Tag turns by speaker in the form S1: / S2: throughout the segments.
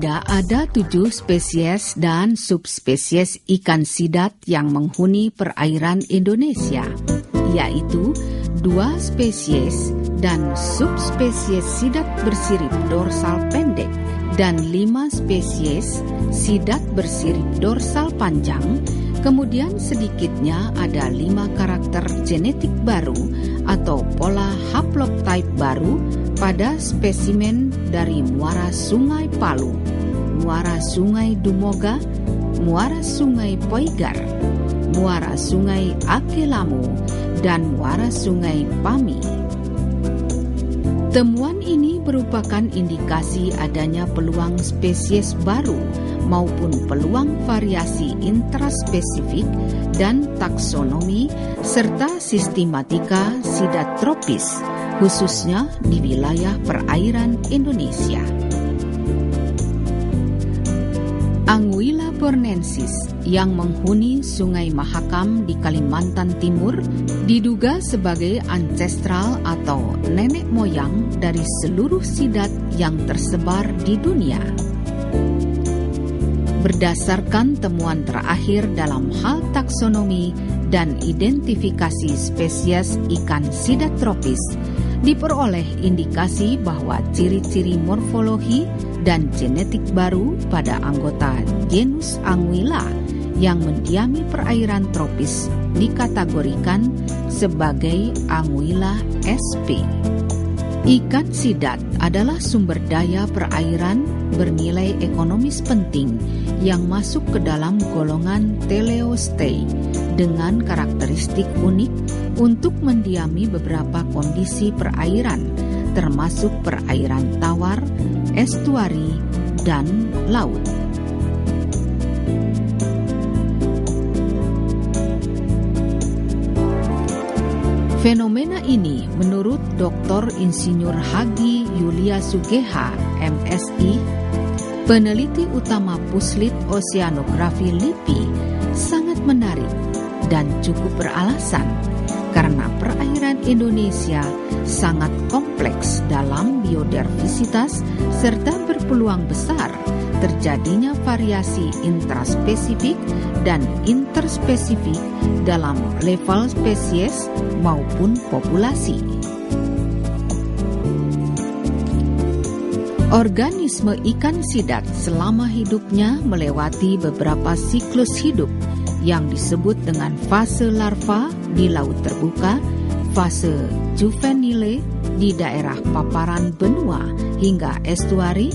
S1: tidak ada 7 spesies dan subspesies ikan sidat yang menghuni perairan Indonesia, yaitu 2 spesies dan subspesies sidat bersirip dorsal pendek dan 5 spesies sidat bersirip dorsal panjang. Kemudian sedikitnya ada 5 karakter genetik baru atau pola haplotype baru pada spesimen dari muara Sungai Palu, muara Sungai Dumoga, muara Sungai Poigar, muara Sungai Akelamu, dan muara Sungai Pami. Temuan ini merupakan indikasi adanya peluang spesies baru maupun peluang variasi intraspesifik dan taksonomi serta sistematika sidat tropis, khususnya di wilayah perairan Indonesia. Anguilla bornensis yang menghuni Sungai Mahakam di Kalimantan Timur diduga sebagai ancestral atau nenek moyang dari seluruh sidat yang tersebar di dunia. Berdasarkan temuan terakhir dalam hal taksonomi dan identifikasi spesies ikan sidat tropis, diperoleh indikasi bahwa ciri-ciri morfologi dan genetik baru pada anggota genus Anguilla yang mendiami perairan tropis dikategorikan sebagai Anguilla sp. Ikan sidat adalah sumber daya perairan bernilai ekonomis penting yang masuk ke dalam golongan teleostei dengan karakteristik unik untuk mendiami beberapa kondisi perairan, termasuk perairan tawar, estuari, dan laut. Fenomena ini menurut Dr. Insinyur Hagi Yulia Sugeha, MSI, peneliti utama Puslit Oceanografi LIPI, sangat menarik dan cukup beralasan karena perairan Indonesia sangat kompleks dalam biodiversitas serta berpeluang besar terjadinya variasi intraspesifik dan interspesifik dalam level spesies maupun populasi. Organisme ikan sidat selama hidupnya melewati beberapa siklus hidup yang disebut dengan fase larva di laut terbuka, fase juvenile di daerah paparan benua hingga estuari,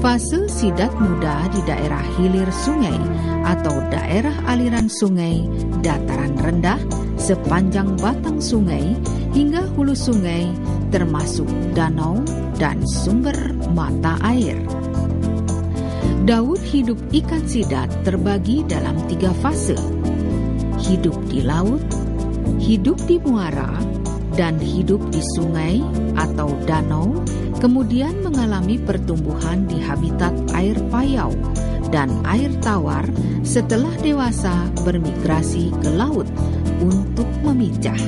S1: fase sidat muda di daerah hilir sungai atau daerah aliran sungai, dataran rendah, sepanjang batang sungai, hingga hulu sungai termasuk danau dan sumber mata air. Daur hidup ikan sidat terbagi dalam 3 fase: hidup di laut, hidup di muara, dan hidup di sungai atau danau, kemudian mengalami pertumbuhan di habitat air payau dan air tawar setelah dewasa bermigrasi ke laut untuk memijah.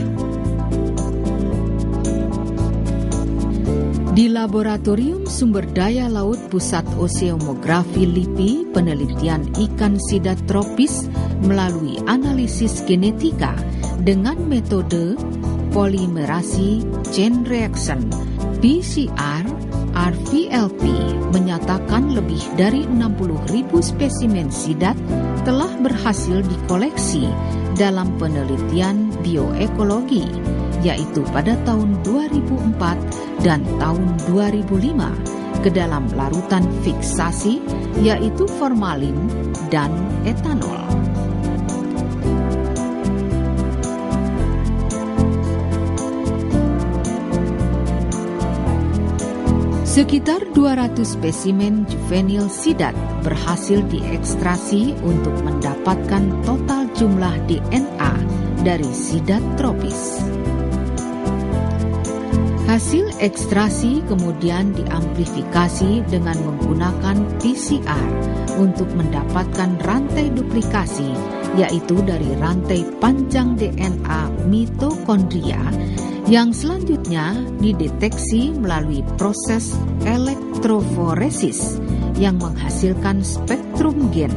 S1: Di Laboratorium Sumber Daya Laut Pusat Oceanografi LIPI, penelitian ikan sidat tropis melalui analisis genetika dengan metode polimerasi chain reaction PCR RVLP menyatakan lebih dari 60.000 spesimen sidat telah berhasil dikoleksi dalam penelitian bioekologi, yaitu pada tahun 2004 dan tahun 2005 ke dalam larutan fiksasi, yaitu formalin dan etanol. Sekitar 200 spesimen juvenil sidat berhasil diekstrasi untuk mendapatkan total jumlah DNA dari sidat tropis. Hasil ekstrasi kemudian diamplifikasi dengan menggunakan PCR untuk mendapatkan rantai duplikasi, yaitu dari rantai panjang DNA mitokondria yang selanjutnya dideteksi melalui proses elektroforesis yang menghasilkan spektrum gen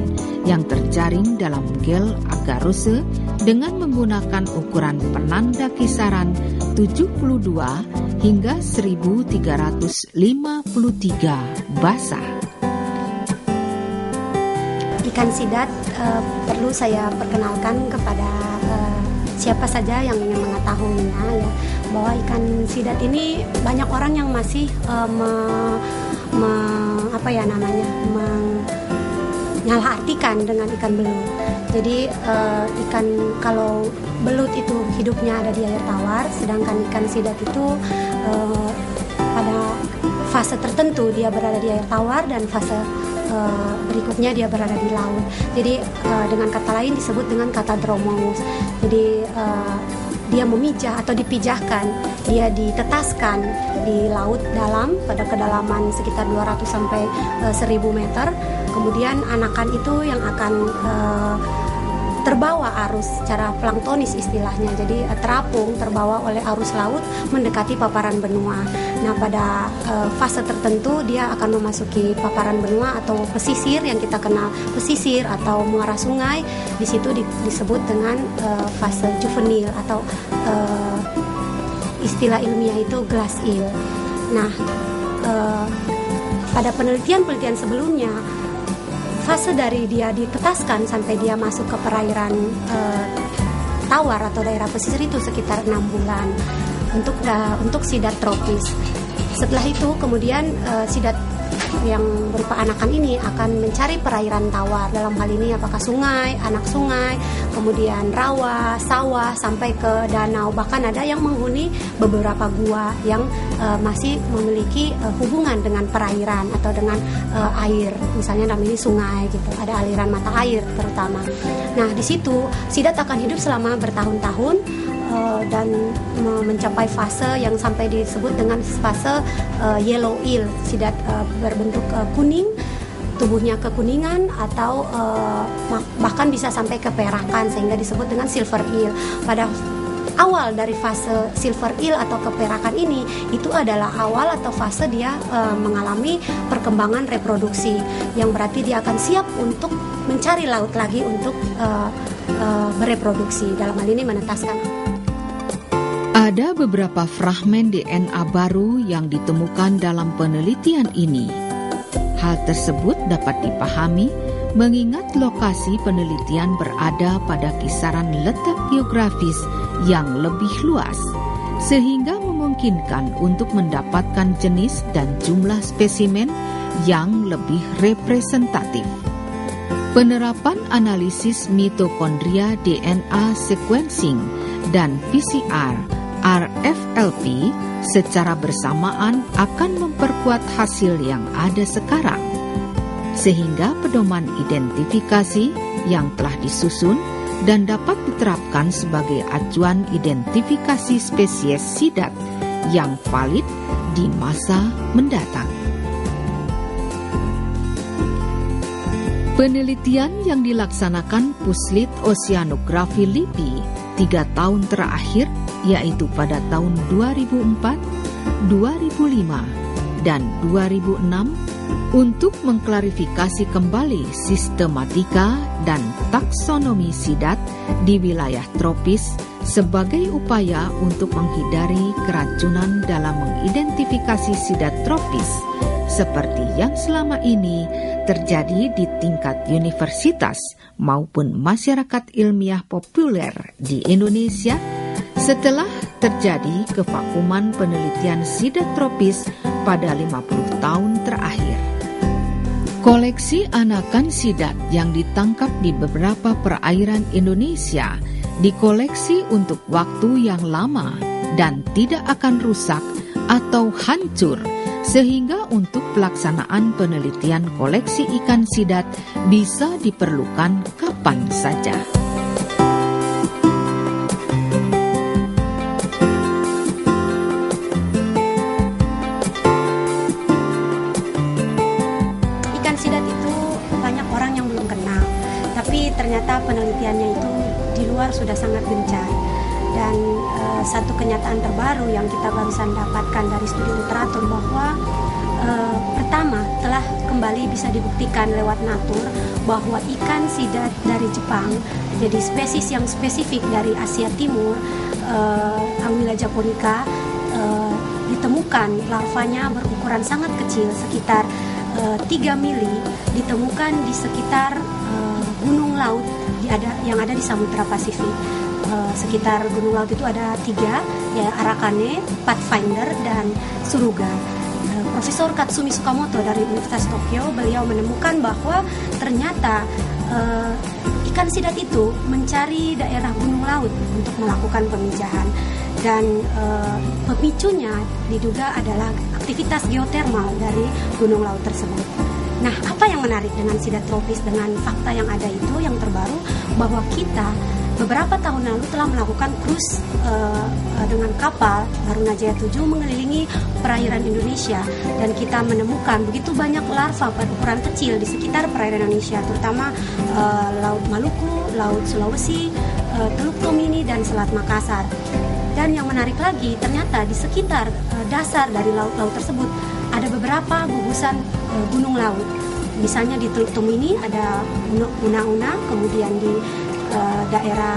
S1: yang terjaring dalam gel agarose dengan menggunakan ukuran penanda kisaran 72 hingga 1353 basah.
S2: Ikan sidat perlu saya perkenalkan kepada siapa saja yang ingin mengetahuinya ya, bahwa ikan sidat ini banyak orang yang masih menyalahartikan dengan ikan belut. Jadi ikan kalau belut itu hidupnya ada di air tawar, sedangkan ikan sidat itu pada fase tertentu dia berada di air tawar dan fase berikutnya dia berada di laut. Jadi dengan kata lain disebut dengan kata dromous. Jadi dia memijah atau dipijahkan, dia ditetaskan di laut dalam pada kedalaman sekitar 200 sampai 1000 meter. Kemudian anakan itu yang akan terbawa arus secara planktonis istilahnya, jadi terapung terbawa oleh arus laut mendekati paparan benua. Nah pada fase tertentu dia akan memasuki paparan benua atau pesisir yang kita kenal pesisir atau muara sungai. Di situ disebut dengan fase juvenil atau istilah ilmiah itu glass eel. Nah pada penelitian sebelumnya, fase dari dia ditetaskan sampai dia masuk ke perairan tawar atau daerah pesisir itu sekitar 6 bulan untuk sidat tropis. Setelah itu kemudian sidat yang berupa anakan ini akan mencari perairan tawar, dalam hal ini apakah sungai, anak sungai, kemudian rawa, sawah, sampai ke danau. Bahkan ada yang menghuni beberapa gua yang masih memiliki hubungan dengan perairan atau dengan air, misalnya dalam ini sungai gitu, ada aliran mata air terutama. Nah di situ sidat akan hidup selama bertahun-tahun dan mencapai fase yang sampai disebut dengan fase yellow eel. Sidat berbentuk kuning, tubuhnya kekuningan atau bahkan bisa sampai keperakan sehingga disebut dengan silver eel. Pada awal dari fase silver eel atau keperakan ini, itu adalah awal atau fase dia mengalami perkembangan reproduksi, yang berarti dia akan siap untuk mencari laut lagi untuk bereproduksi, dalam hal ini menetaskan.
S1: Ada beberapa fragmen DNA baru yang ditemukan dalam penelitian ini. Hal tersebut dapat dipahami mengingat lokasi penelitian berada pada kisaran letak geografis yang lebih luas, sehingga memungkinkan untuk mendapatkan jenis dan jumlah spesimen yang lebih representatif. Penerapan analisis mitokondria DNA sequencing dan PCR RFLP secara bersamaan akan memperkuat hasil yang ada sekarang, sehingga pedoman identifikasi yang telah disusun dan dapat diterapkan sebagai acuan identifikasi spesies sidat yang valid di masa mendatang. Penelitian yang dilaksanakan Puslit Oceanography LIPI 3 tahun terakhir, yaitu pada tahun 2004, 2005, dan 2006 untuk mengklarifikasi kembali sistematika dan taksonomi sidat di wilayah tropis sebagai upaya untuk menghindari keracunan dalam mengidentifikasi sidat tropis seperti yang selama ini terjadi di tingkat universitas maupun masyarakat ilmiah populer di Indonesia setelah terjadi kevakuman penelitian sidat tropis pada 50 tahun terakhir. Koleksi anakan sidat yang ditangkap di beberapa perairan Indonesia dikoleksi untuk waktu yang lama dan tidak akan rusak atau hancur, sehingga untuk pelaksanaan penelitian koleksi ikan sidat bisa diperlukan kapan saja.
S2: Ikan sidat itu banyak orang yang belum kenal, tapi ternyata penelitiannya itu di luar sudah sangat gencar. Dan satu kenyataan terbaru yang kita barusan dapatkan dari studi literatur bahwa Pertama, telah kembali bisa dibuktikan lewat natur bahwa ikan sidat dari Jepang, jadi spesies yang spesifik dari Asia Timur, Anguilla japonica, ditemukan larvanya berukuran sangat kecil, sekitar 3 mili, ditemukan di sekitar gunung laut yang ada di Samudra Pasifik. Sekitar gunung laut itu ada 3, ya, Arakane, Pathfinder, dan Suruga. Profesor Katsumi Tsukamoto dari Universitas Tokyo, beliau menemukan bahwa ternyata ikan sidat itu mencari daerah gunung laut untuk melakukan pemijahan, dan pemicunya diduga adalah aktivitas geotermal dari gunung laut tersebut. Nah, apa yang menarik dengan sidat tropis dengan fakta yang ada itu, yang terbaru, bahwa kita beberapa tahun lalu telah melakukan cruise dengan kapal Barunajaya 7 mengelilingi perairan Indonesia, dan kita menemukan begitu banyak larva berukuran kecil di sekitar perairan Indonesia, terutama Laut Maluku, Laut Sulawesi, Teluk Tomini, dan Selat Makassar. Dan yang menarik lagi, ternyata di sekitar dasar dari laut-laut tersebut ada beberapa gugusan gunung laut. Misalnya di Teluk Tomini ada Una-Una, kemudian di daerah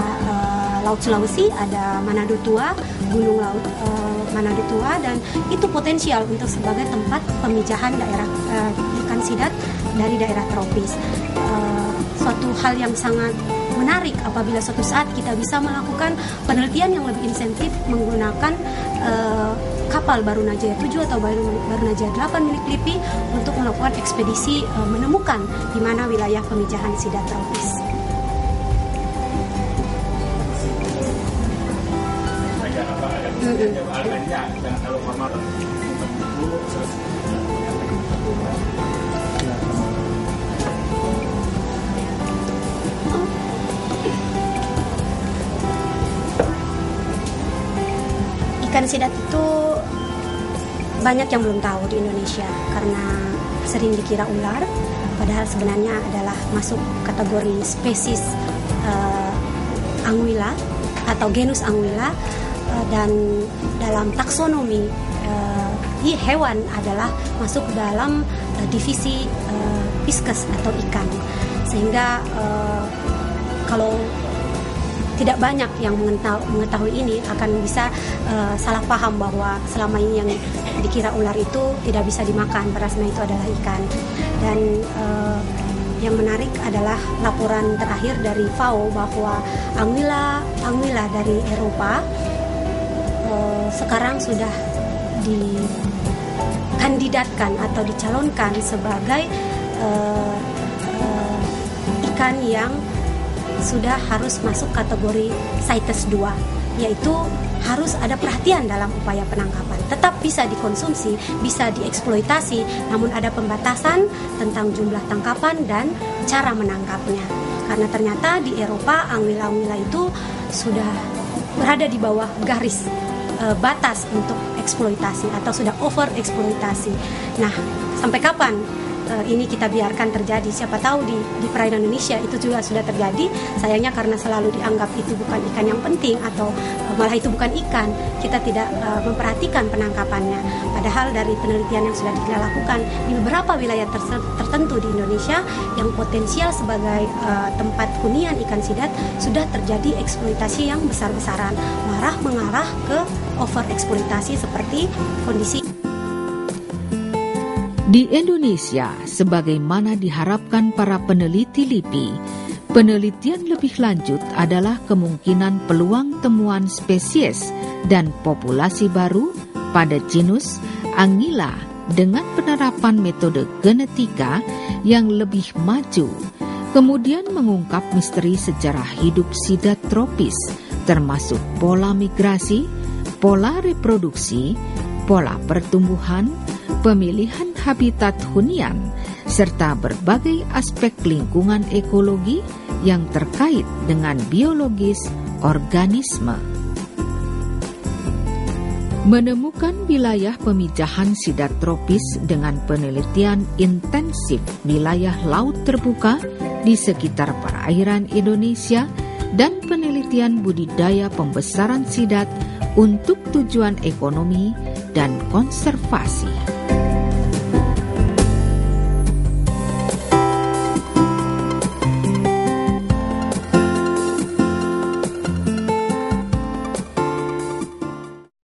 S2: Laut Sulawesi ada Manado Tua, gunung laut Manado Tua, dan itu potensial untuk sebagai tempat pemijahan daerah ikan sidat dari daerah tropis. Suatu hal yang sangat menarik apabila suatu saat kita bisa melakukan penelitian yang lebih intensif menggunakan kapal Barunajaya 7 atau Barunajaya 8 milik LIPI untuk melakukan ekspedisi menemukan di mana wilayah pemijahan sidat tropis. Ikan sidat itu banyak yang belum tahu di Indonesia karena sering dikira ular, padahal sebenarnya adalah masuk kategori spesies Anguilla atau genus Anguilla, dan dalam taksonomi hewan adalah masuk dalam divisi Pisces atau ikan, sehingga kalau tidak banyak yang mengetahui ini akan bisa salah paham bahwa selama ini yang dikira ular itu tidak bisa dimakan, padahal sebenarnya itu adalah ikan. Dan yang menarik adalah laporan terakhir dari FAO bahwa Anguilla dari Eropa sekarang sudah dikandidatkan atau dicalonkan sebagai ikan yang sudah harus masuk kategori CITES 2, yaitu harus ada perhatian dalam upaya penangkapan. Tetap bisa dikonsumsi, bisa dieksploitasi, namun ada pembatasan tentang jumlah tangkapan dan cara menangkapnya. Karena ternyata di Eropa Anguilla itu sudah berada di bawah garis batas untuk eksploitasi atau sudah over eksploitasi. Nah, sampai kapan ini kita biarkan terjadi? Siapa tahu di perairan Indonesia itu juga sudah terjadi. Sayangnya karena selalu dianggap itu bukan ikan yang penting atau malah itu bukan ikan, kita tidak memperhatikan penangkapannya. Padahal dari penelitian yang sudah kita lakukan di beberapa wilayah tertentu di Indonesia yang potensial sebagai tempat hunian ikan sidat sudah terjadi eksploitasi yang besar-besaran, mengarah ke over eksploitasi seperti kondisi
S1: di Indonesia. Sebagaimana diharapkan para peneliti LIPI, penelitian lebih lanjut adalah kemungkinan peluang temuan spesies dan populasi baru pada genus Anguilla dengan penerapan metode genetika yang lebih maju, kemudian mengungkap misteri sejarah hidup sidat tropis, termasuk pola migrasi, pola reproduksi, pola pertumbuhan, pemilihan habitat hunian, serta berbagai aspek lingkungan ekologi yang terkait dengan biologis organisme. Menemukan wilayah pemijahan sidat tropis dengan penelitian intensif wilayah laut terbuka di sekitar perairan Indonesia dan penelitian budidaya pembesaran sidat untuk tujuan ekonomi dan konservasi.